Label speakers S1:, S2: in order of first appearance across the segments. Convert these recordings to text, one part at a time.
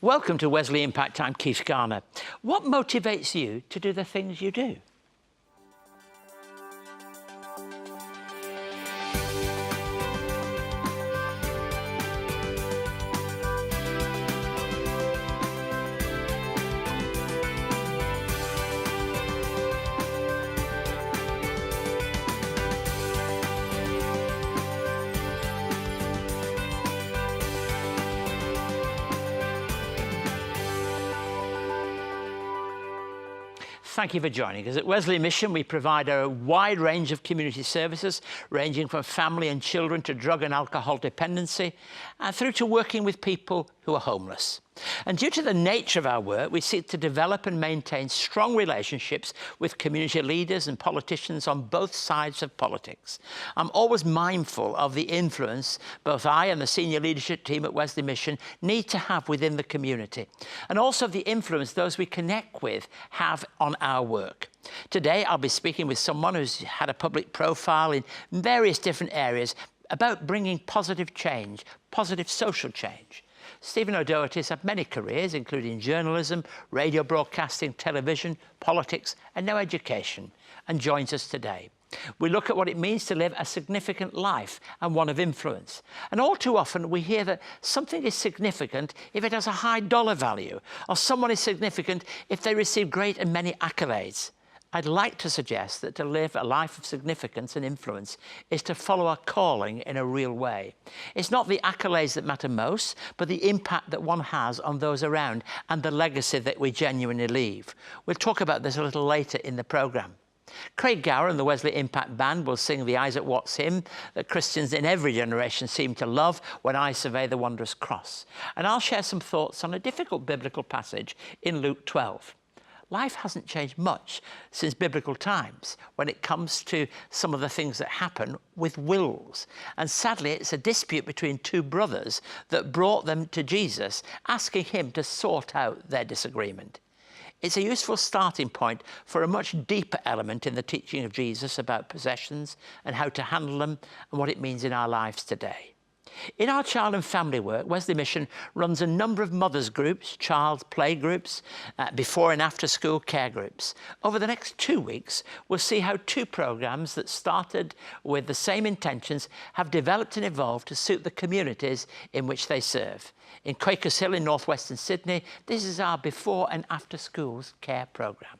S1: Welcome to Wesley Impact. I'm Keith Garner. What motivates you to do the things you do? Thank you for joining us. At Wesley Mission, we provide a wide range of community services, ranging from family and children to drug and alcohol dependency, and through to working with people who are homeless. And due to the nature of our work, we seek to develop and maintain strong relationships with community leaders and politicians on both sides of politics. I'm always mindful of the influence both I and the senior leadership team at Wesley Mission need to have within the community, and also the influence those we connect with have on our work. Today, I'll be speaking with someone who's had a public profile in various different areas about bringing positive change, positive social change. Stephen O'Doherty has had many careers, including journalism, radio broadcasting, television, politics, and now education, and joins us today. We look at what it means to live a significant life and one of influence. And all too often we hear that something is significant if it has a high dollar value, or someone is significant if they receive great and many accolades. I'd like to suggest that to live a life of significance and influence is to follow our calling in a real way. It's not the accolades that matter most, but the impact that one has on those around and the legacy that we genuinely leave. We'll talk about this a little later in the programme. Craig Gower and the Wesley Impact Band will sing the Isaac Watts hymn that Christians in every generation seem to love, When I Survey the Wondrous Cross. And I'll share some thoughts on a difficult biblical passage in Luke 12. Life hasn't changed much since biblical times when it comes to some of the things that happen with wills. And sadly, it's a dispute between two brothers that brought them to Jesus, asking him to sort out their disagreement. It's a useful starting point for a much deeper element in the teaching of Jesus about possessions and how to handle them and what it means in our lives today. In our child and family work, Wesley Mission runs a number of mothers groups, child play groups, before and after school care groups. Over the next 2 weeks, we'll see how two programmes that started with the same intentions have developed and evolved to suit the communities in which they serve. In Quakers Hill in northwestern Sydney, this is our before and after schools care programme.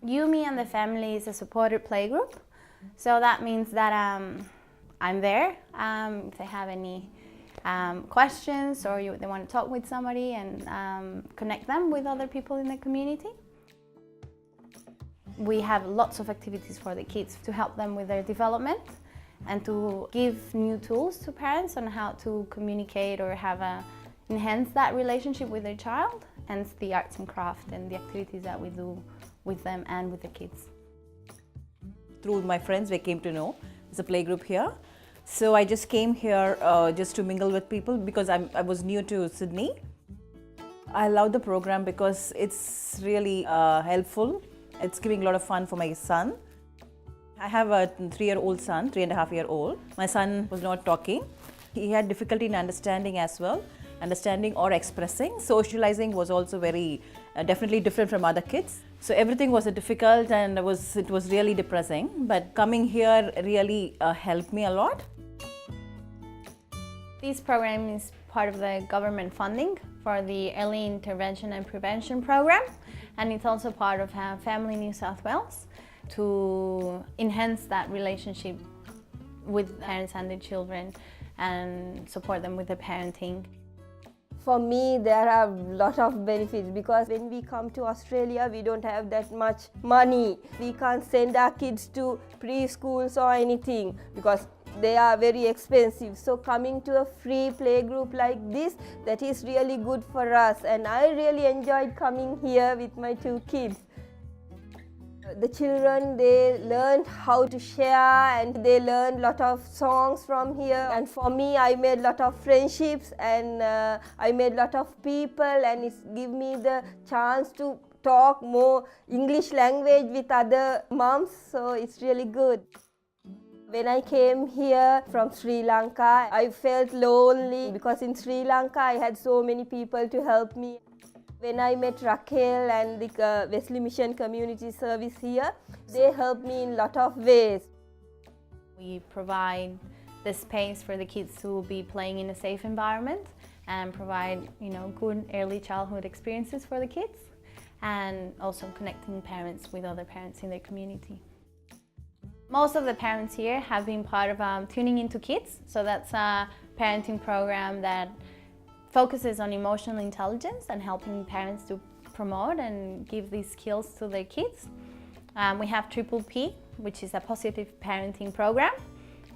S2: You, Me and the Family is a supported playgroup, so that means that I'm there if they have any questions or they want to talk with somebody and connect them with other people in the community. We have lots of activities for the kids to help them with their development and to give new tools to parents on how to communicate or enhance that relationship with their child, hence the arts and craft and the activities that we do with them and with the kids.
S3: Through my friends, we came to know there's a playgroup here. So I just came here just to mingle with people because I was new to Sydney. I love the program because it's really helpful. It's giving a lot of fun for my son. I have a 3-year-old son, 3.5-year-old. My son was not talking. He had difficulty in understanding as well, understanding or expressing. Socializing was also very definitely different from other kids. So everything was difficult and it was really depressing. But coming here really helped me a lot.
S2: This program is part of the government funding for the Early Intervention and Prevention program, and it's also part of Family New South Wales to enhance that relationship with parents and their children and support them with the parenting.
S4: For me, there are a lot of benefits because when we come to Australia, we don't have that much money. We can't send our kids to preschools or anything because they are very expensive. So coming to a free playgroup like this, that is really good for us. And I really enjoyed coming here with my 2 kids. The children, they learned how to share and they learned a lot of songs from here. And for me, I made a lot of friendships and I made a lot of people, and it's give me the chance to talk more English language with other moms, so it's really good. When I came here from Sri Lanka, I felt lonely because in Sri Lanka I had so many people to help me. When I met Raquel and the Wesley Mission Community Service here, they helped me in a lot of ways.
S2: We provide the space for the kids to be playing in a safe environment and provide, good early childhood experiences for the kids, and also connecting parents with other parents in their community. Most of the parents here have been part of Tuning Into Kids, so that's a parenting program that focuses on emotional intelligence and helping parents to promote and give these skills to their kids. We have Triple P, which is a positive parenting program,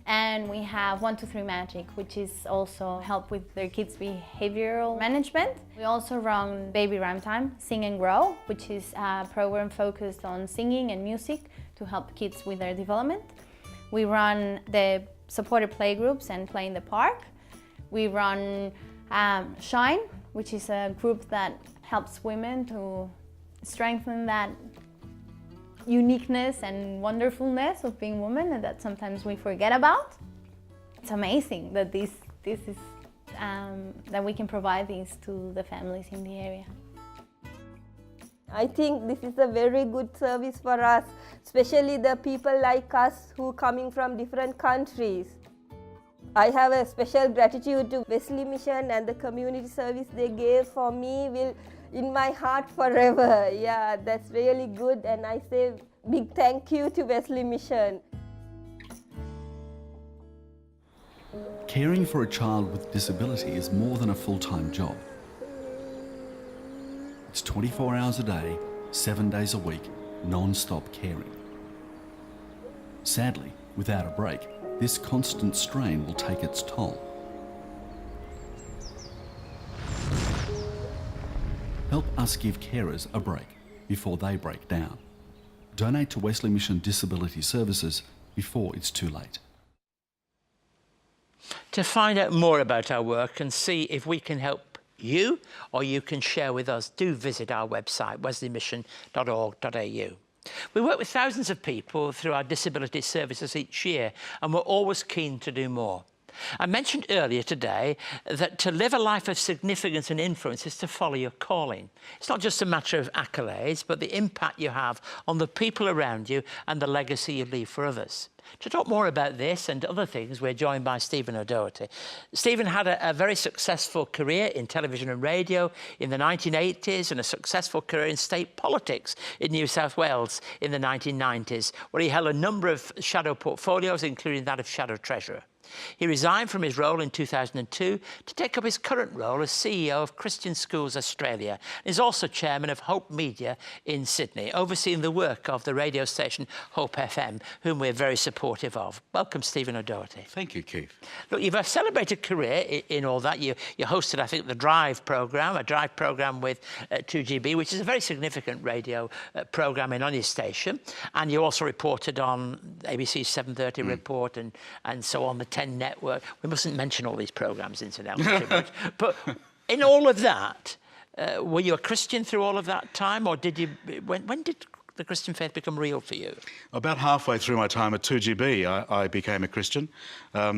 S2: and we have 1, 2, 3 Magic, which is also help with their kids' behavioral management. We also run Baby Rhyme Time, Sing and Grow, which is a program focused on singing and music to help kids with their development. We run the supported playgroups and Play in the Park. We run Shine, which is a group that helps women to strengthen that uniqueness and wonderfulness of being women, and that sometimes we forget about. It's amazing that this is that we can provide these to the families in the area.
S4: I think this is a very good service for us, especially the people like us who are coming from different countries. I have a special gratitude to Wesley Mission, and the community service they gave for me will in my heart forever. Yeah, that's really good, and I say big thank you to Wesley Mission.
S5: Caring for a child with disability is more than a full-time job. It's 24 hours a day, 7 days a week, non-stop caring. Sadly, without a break, this constant strain will take its toll. Help us give carers a break before they break down. Donate to Wesley Mission Disability Services before it's too late.
S1: To find out more about our work and see if we can help you or you can share with us, do visit our website, wesleymission.org.au. We work with thousands of people through our disability services each year, and we're always keen to do more. I mentioned earlier today that to live a life of significance and influence is to follow your calling. It's not just a matter of accolades, but the impact you have on the people around you and the legacy you leave for others. To talk more about this and other things, we're joined by Stephen O'Doherty. Stephen had a very successful career in television and radio in the 1980s and a successful career in state politics in New South Wales in the 1990s, where he held a number of shadow portfolios, including that of Shadow Treasurer. He resigned from his role in 2002 to take up his current role as CEO of Christian Schools Australia, and is also chairman of Hope Media in Sydney, overseeing the work of the radio station Hope FM, whom we're very supportive of. Welcome, Stephen O'Doherty.
S6: Thank you, Keith.
S1: Look, you've a celebrated career in all that. You hosted, I think, the Drive programme, a Drive programme with 2GB, which is a very significant radio programming on your station, and you also reported on ABC's 7:30 report and so on, the 10 network. We mustn't mention all these programmes, incidentally, too much. But in all of that, were you a Christian through all of that time, or did you? When did the Christian faith become real for you?
S6: About halfway through my time at 2GB, I became a Christian.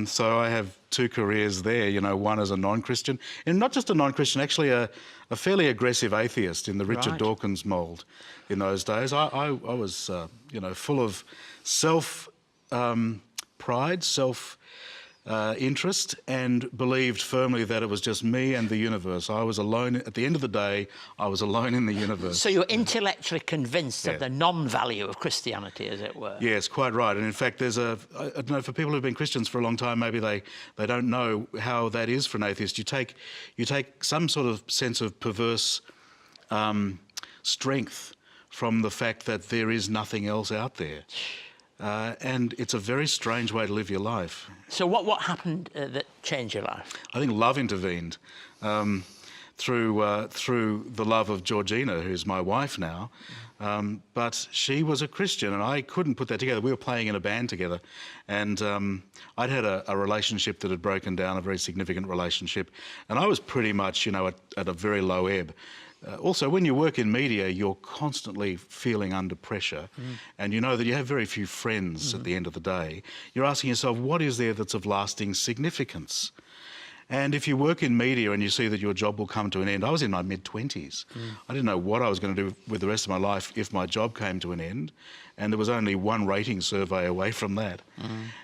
S6: So I have two careers there, you know, one as a non-Christian, and not just a non-Christian, actually a fairly aggressive atheist in the Richard Dawkins mould in those days. I was, you know, full of self-pride, interest, and believed firmly that it was just me and the universe. I was alone. At the end of the day, I was alone in the universe.
S1: So you're intellectually convinced of the non-value of Christianity, as it were?
S6: Yes, quite right. And in fact, there's I don't know, for people who've been Christians for a long time, maybe they don't know how that is for an atheist. You take some sort of sense of perverse strength from the fact that there is nothing else out there. And it's a very strange way to live your life.
S1: So what happened that changed your life?
S6: I think love intervened through the love of Georgina, who's my wife now. But she was a Christian, and I couldn't put that together. We were playing in a band together, and I'd had a relationship that had broken down, a very significant relationship, and I was pretty much, you know, at a very low ebb. Also, when you work in media, you're constantly feeling under pressure, and you know that you have very few friends at the end of the day. You're asking yourself, what is there that's of lasting significance? And if you work in media and you see that your job will come to an end, I was in my mid-20s. I didn't know what I was going to do with the rest of my life if my job came to an end, and there was only one rating survey away from that.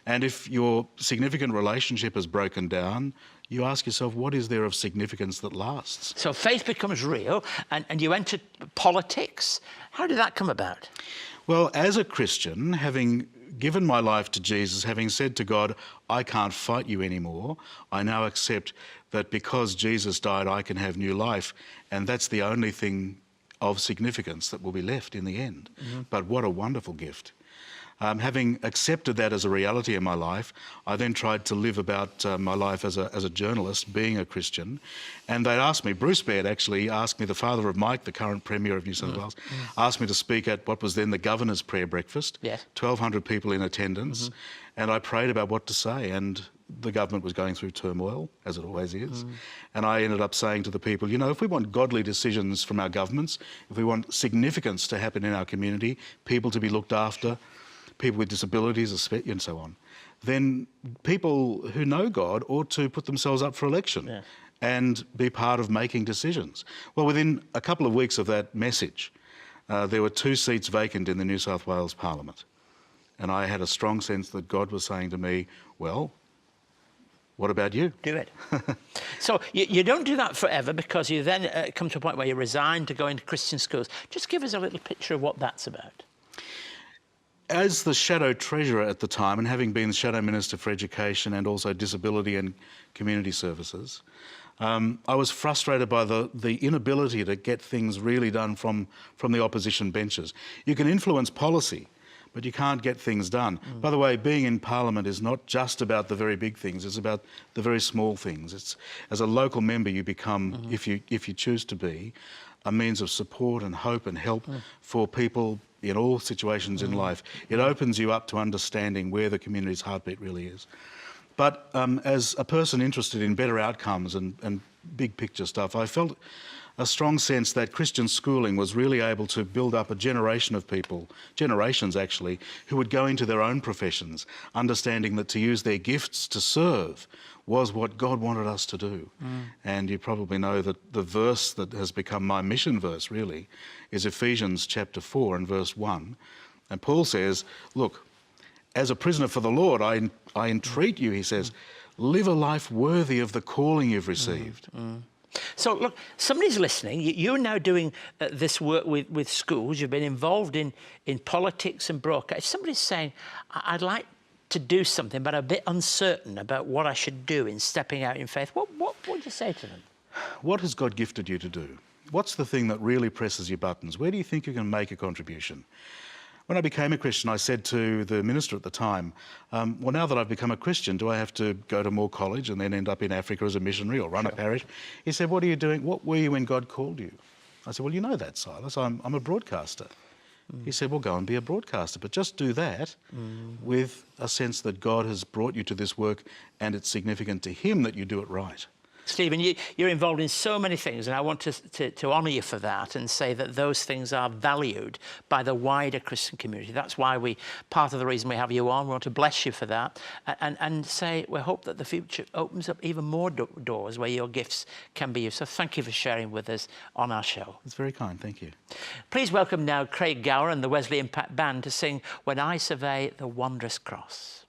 S6: And if your significant relationship has broken down, you ask yourself, what is there of significance that lasts?
S1: So faith becomes real, and you entered politics. How did that come about?
S6: Well, as a Christian, having given my life to Jesus, having said to God, I can't fight you anymore, I now accept that because Jesus died, I can have new life, and that's the only thing of significance that will be left in the end. But what a wonderful gift. Having accepted that as a reality in my life, I then tried to live about my life as a journalist, being a Christian. And they'd asked me, Bruce Baird actually asked me, the father of Mike, the current Premier of New South Wales, asked me to speak at what was then the Governor's Prayer Breakfast.
S1: Yes.
S6: 1,200 people in attendance. And I prayed about what to say. And the government was going through turmoil, as it always is. And I ended up saying to the people, you know, if we want godly decisions from our governments, if we want significance to happen in our community, people to be looked after, people with disabilities and so on, then people who know God ought to put themselves up for election and be part of making decisions. Well, within a couple of weeks of that message, there were 2 seats vacant in the New South Wales Parliament. And I had a strong sense that God was saying to me, well, what about you?
S1: Do it. So you don't do that forever, because you then come to a point where you resign to go into Christian schools. Just give us a little picture of what that's about.
S6: As the Shadow Treasurer at the time, and having been the Shadow Minister for Education and also Disability and Community Services, I was frustrated by the inability to get things really done from the opposition benches. You can influence policy, but you can't get things done. By the way, being in Parliament is not just about the very big things, it's about the very small things. It's, as a local member, you become, if you choose to be, a means of support and hope and help for people in all situations in life. It opens you up to understanding where the community's heartbeat really is. But as a person interested in better outcomes and big picture stuff, I felt a strong sense that Christian schooling was really able to build up a generation of people, generations actually, who would go into their own professions, understanding that to use their gifts to serve was what God wanted us to do. And you probably know that the verse that has become my mission verse, really, is Ephesians chapter 4 and verse 1. And Paul says, look, as a prisoner for the Lord, I entreat you, he says, live a life worthy of the calling you've received.
S1: So look, somebody's listening. You're now doing this work with schools. You've been involved in politics and broadcast. Somebody's saying, I'd like to do something, but I'm a bit uncertain about what I should do in stepping out in faith. What would you say to them?
S6: What has God gifted you to do? What's the thing that really presses your buttons? Where do you think you can make a contribution? When I became a Christian, I said to the minister at the time, well, now that I've become a Christian, do I have to go to more college and then end up in Africa as a missionary or run a parish? He said, what are you doing? What were you when God called you? I said, well, you know that, Silas. I'm a broadcaster. He said, well, go and be a broadcaster, but just do that with a sense that God has brought you to this work and it's significant to him that you do it right.
S1: Stephen, you're involved in so many things, and I want to honour you for that and say that those things are valued by the wider Christian community. That's why part of the reason we have you on, we want to bless you for that and say we hope that the future opens up even more doors where your gifts can be used. So thank you for sharing with us on our show.
S6: It's very kind, thank you.
S1: Please welcome now Craig Gower and the Wesley Impact Band to sing When I Survey the Wondrous Cross.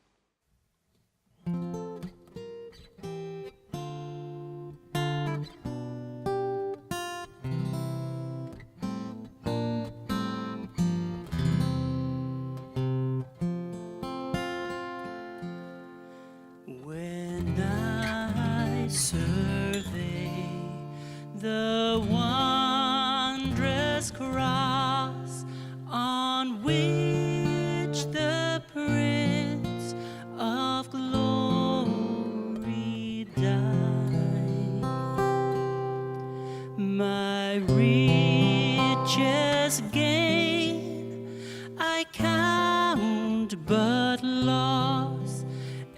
S7: Survey the wondrous cross on which the Prince of Glory died. My richest gain I count but loss,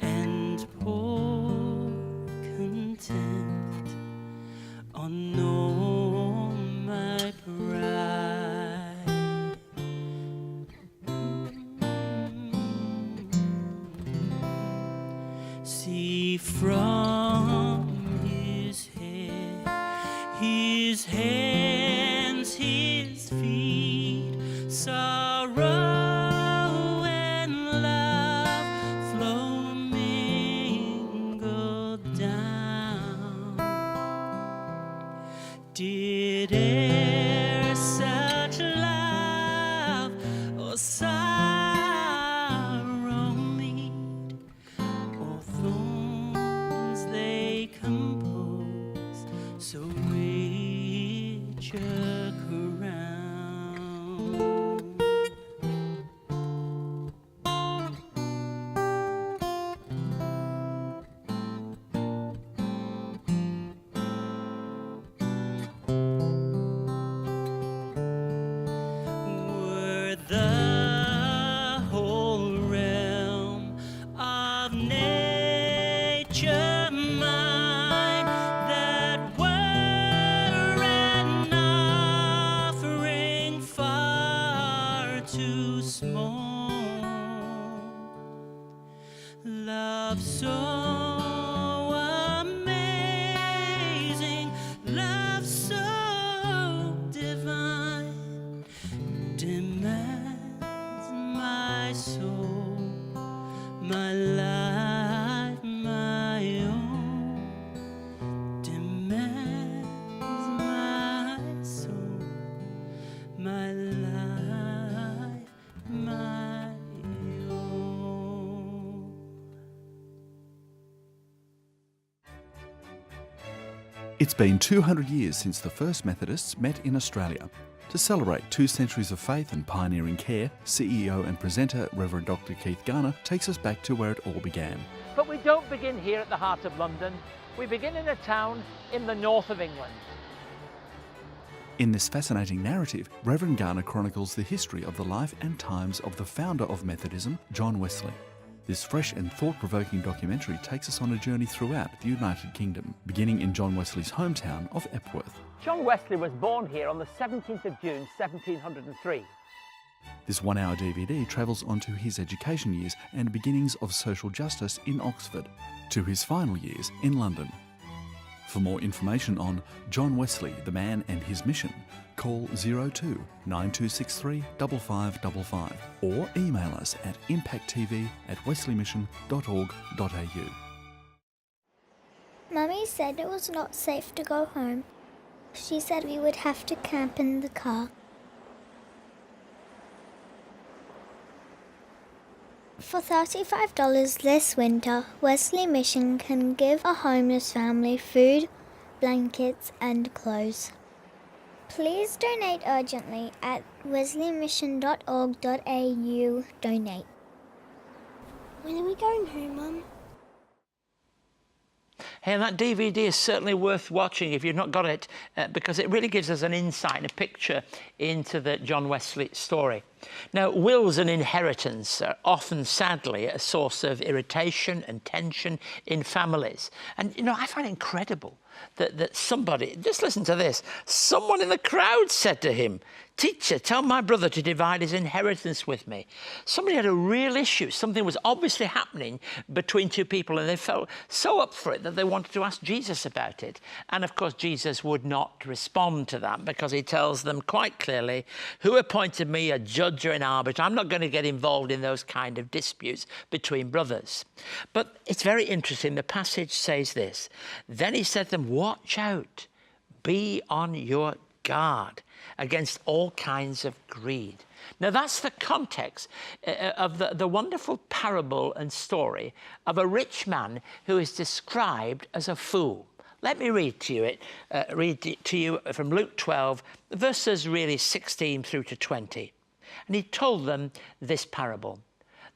S7: and poor content on all my his hands, his feet, sorrow and love flow mingled down. Did e'er such love or sorrow meet, or thorns they compose so rich a crown? Were the whole realm of nature mine, that were an offering far too small. Love so amazing, love so divine, demands my soul, my life, my own. Demands my soul, my life, my own.
S5: It's been 200 years since the first Methodists met in Australia. To celebrate 2 centuries of faith and pioneering care, CEO and presenter Rev Dr Keith Garner takes us back to where it all began.
S1: But we don't begin here at the heart of London. We begin in a town in the north of England.
S5: In this fascinating narrative, Rev Garner chronicles the history of the life and times of the founder of Methodism, John Wesley. This fresh and thought-provoking documentary takes us on a journey throughout the United Kingdom, beginning in John Wesley's hometown of Epworth.
S1: John Wesley was born here on the 17th of June 1703.
S5: This 1-hour DVD travels onto his education years and beginnings of social justice in Oxford, to his final years in London. For more information on John Wesley, the man and his mission, call 02 9263 5555 or email us at impacttv@wesleymission.org.au.
S8: Mummy said it was not safe to go home. She said we would have to camp in the car. For $35 this winter, Wesley Mission can give a homeless family food, blankets and clothes. Please donate urgently at wesleymission.org.au. Donate. When are we going home, Mum?
S1: Hey, and that DVD is certainly worth watching if you've not got it, because it really gives us an insight and a picture into the John Wesley story. Now, wills and inheritance are often, sadly, a source of irritation and tension in families. And, you know, I find it incredible that somebody, just listen to this, someone in the crowd said to him, "Teacher, tell my brother to divide his inheritance with me." Somebody had a real issue. Something was obviously happening between two people, and they felt so up for it that they wanted to ask Jesus about it. And of course, Jesus would not respond to that, because he tells them quite clearly, "Who appointed me a judge or an arbiter? I'm not going to get involved in those kind of disputes between brothers." But it's very interesting. The passage says this, "Then he said to them, watch out, be on your guard against all kinds of greed." Now that's the context of the wonderful parable and story of a rich man who is described as a fool. Let me read to you from Luke 12, verses really 16 through to 20. And he told them this parable.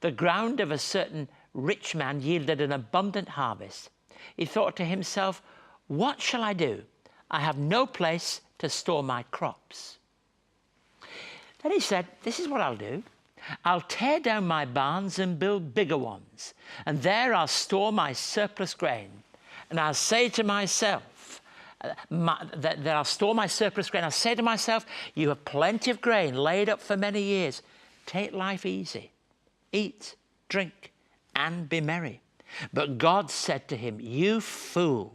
S1: The ground of a certain rich man yielded an abundant harvest. He thought to himself, what shall I do? I have no place to store my crops. Then he said, this is what I'll do. I'll tear down my barns and build bigger ones, and there I'll store my surplus grain. And I'll say to myself, that I'll store my surplus grain. I'll say to myself, you have plenty of grain laid up for many years. Take life easy. Eat, drink, and be merry. But God said to him, you fool,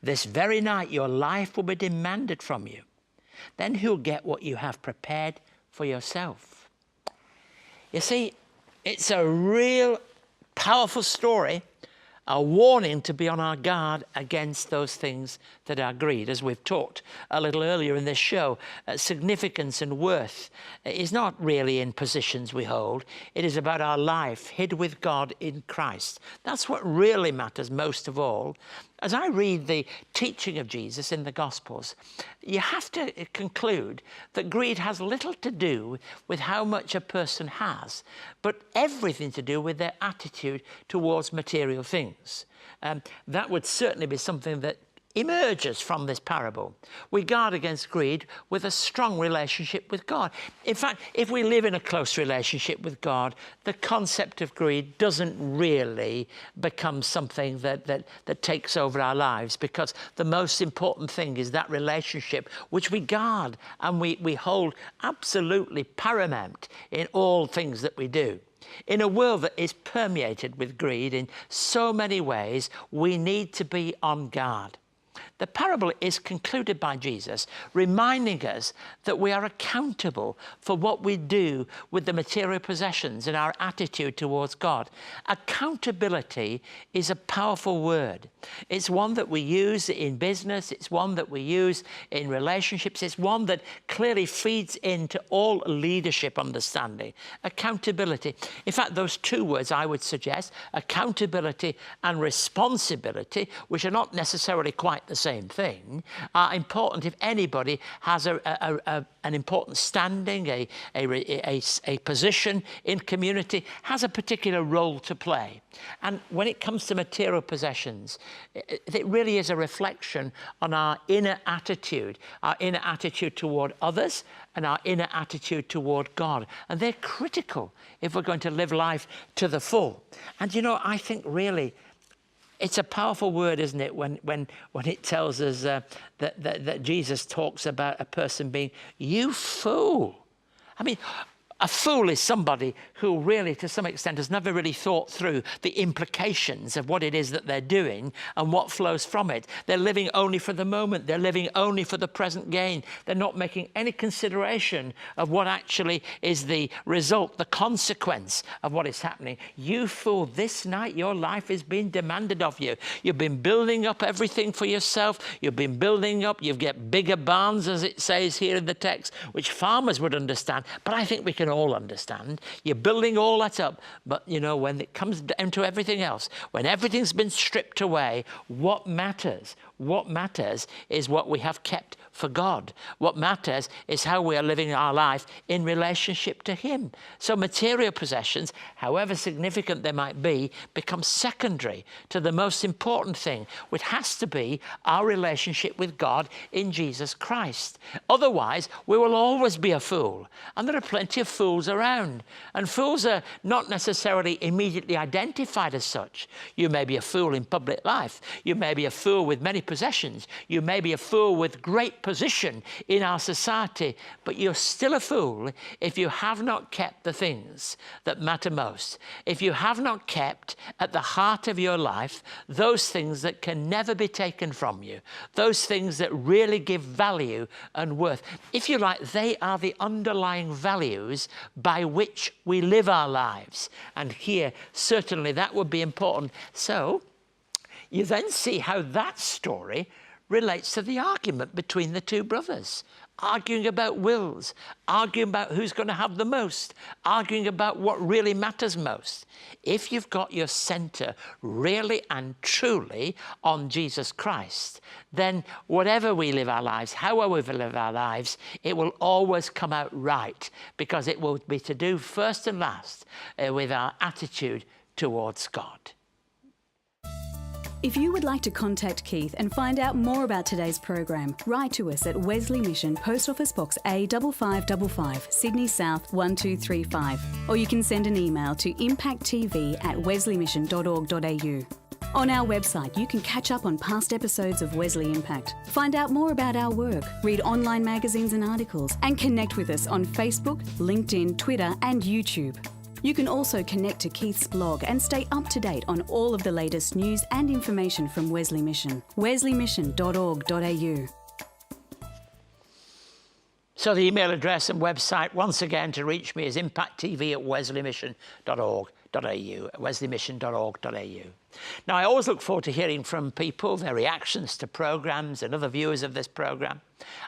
S1: This very night your life will be demanded from you. Then who'll get what you have prepared for yourself? You see, it's a real powerful story, a warning to be on our guard against those things that are greed. As we've talked a little earlier in this show, significance and worth is not really in positions we hold. It is about our life hid with God in Christ. That's what really matters most of all. As I read the teaching of Jesus in the Gospels, you have to conclude that greed has little to do with how much a person has, but everything to do with their attitude towards material things. That would certainly be something that emerges from this parable. We guard against greed with a strong relationship with God. In fact, if we live in a close relationship with God, the concept of greed doesn't really become something that takes over our lives, because the most important thing is that relationship which we guard and we hold absolutely paramount in all things that we do. In a world that is permeated with greed in so many ways, we need to be on guard. The parable is concluded by Jesus, reminding us that we are accountable for what we do with the material possessions and our attitude towards God. Accountability is a powerful word. It's one that we use in business. It's one that we use in relationships. It's one that clearly feeds into all leadership understanding. Accountability. In fact, those two words I would suggest, accountability and responsibility, which are not necessarily quite the same thing, are important if anybody has an important standing, a position in community, has a particular role to play. And when it comes to material possessions, it really is a reflection on our inner attitude toward others and our inner attitude toward God. And they're critical if we're going to live life to the full. And you know, I think really, it's a powerful word, isn't it, when it tells us that Jesus talks about a person being, you fool. I mean, a fool is somebody who really, to some extent, has never really thought through the implications of what it is that they're doing and what flows from it. They're living only for the moment. They're living only for the present gain. They're not making any consideration of what actually is the result, the consequence of what is happening. You fool, this night your life is being demanded of you. You've been building up everything for yourself. You've been building up. You've got bigger barns, as it says here in the text, which farmers would understand. But I think we can all understand. You're building all that up, but you know, when it comes down to everything else, when everything's been stripped away, what matters is what we have kept for God. What matters is how we are living our life in relationship to Him. So material possessions, however significant they might be, become secondary to the most important thing, which has to be our relationship with God in Jesus Christ. Otherwise, we will always be a fool. And there are plenty of fools around. And fools are not necessarily immediately identified as such. You may be a fool in public life. You may be a fool with many possessions. You may be a fool with great position in our society, but you're still a fool if you have not kept the things that matter most. If you have not kept at the heart of your life those things that can never be taken from you, those things that really give value and worth. If you like, they are the underlying values by which we live our lives. And here, certainly that would be important. So you then see how that story relates to the argument between the two brothers, arguing about wills, arguing about who's going to have the most, arguing about what really matters most. If you've got your center really and truly on Jesus Christ, then whatever we live our lives, however we live our lives, it will always come out right, because it will be to do first and last with our attitude towards God.
S9: If you would like to contact Keith and find out more about today's program, write to us at Wesley Mission, Post Office Box A5555, Sydney South 1235, or you can send an email to impacttv@wesleymission.org.au. On our website, you can catch up on past episodes of Wesley Impact, find out more about our work, read online magazines and articles, and connect with us on Facebook, LinkedIn, Twitter and YouTube. You can also connect to Keith's blog and stay up to date on all of the latest news and information from Wesley Mission. wesleymission.org.au.
S1: So the email address and website, once again, to reach me is impacttv@wesleymission.org.au, wesleymission.org.au. Now, I always look forward to hearing from people, their reactions to programmes and other viewers of this programme.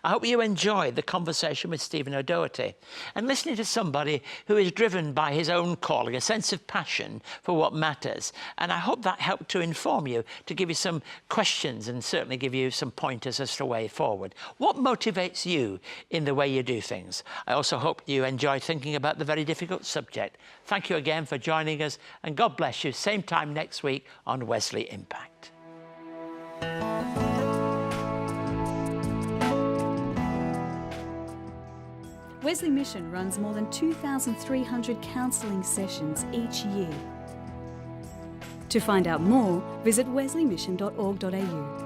S1: I hope you enjoyed the conversation with Stephen O'Doherty and listening to somebody who is driven by his own calling, a sense of passion for what matters. And I hope that helped to inform you, to give you some questions and certainly give you some pointers as to the way forward. What motivates you in the way you do things? I also hope you enjoy thinking about the very difficult subject. Thank you again for joining us, and God bless you. Same time next week on Wesley Impact.
S9: Wesley Mission runs more than 2,300 counselling sessions each year. To find out more, visit wesleymission.org.au.